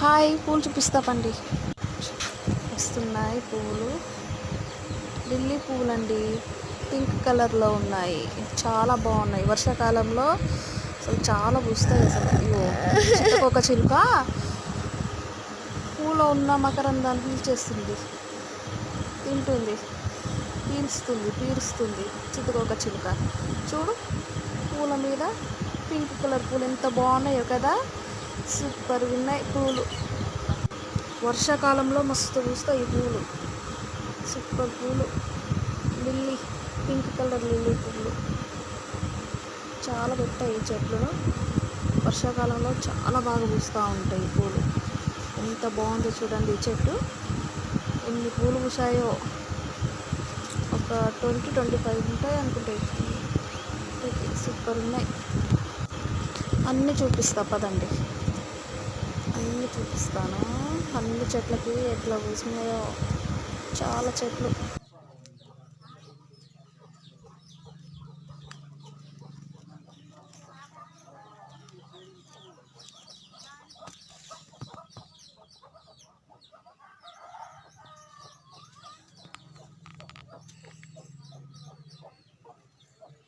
Hi పూలు చూపిస్తామండి. వస్తున్నాయి పువ్వులు, లిల్లీ పువ్వులండి. పింక్ కలర్లో ఉన్నాయి, చాలా బాగున్నాయి. వర్షాకాలంలో అసలు చాలా పూస్తాయి. అసలు అయ్యో, చిట్టకొక చిలుక పూలో ఉన్న మకరందాన్ని పీల్చేస్తుంది, తింటుంది, పీరుస్తుంది. చిట్టకొక చిలుక చూడు, పూల మీద పింక్ కలర్ పూలు ఎంత బాగున్నాయో కదా, సూపర్ ఉన్నాయి పూలు. వర్షాకాలంలో మస్తు పూస్తాయి ఈ పూలు, సూపర్ పూలు. లిల్లీ, పింక్ కలర్ లిల్లీ పువ్వులు చాలా పెట్టాయి ఈ చెట్లను. వర్షాకాలంలో చాలా బాగా పూస్తూ ఉంటాయి పూలు. ఎంత బాగుందో చూడండి ఈ చెట్టు, ఎన్ని పూలు పూసాయో. ఒక 20-25 ఉంటాయి అనుకుంటాయి. సూపర్ ఉన్నాయి. అన్నీ చూపిస్తా పదండి, అన్నీ చూపిస్తాను. అన్ని చెట్లకి ఎట్లా పూసినాయో, చాలా చెట్లు.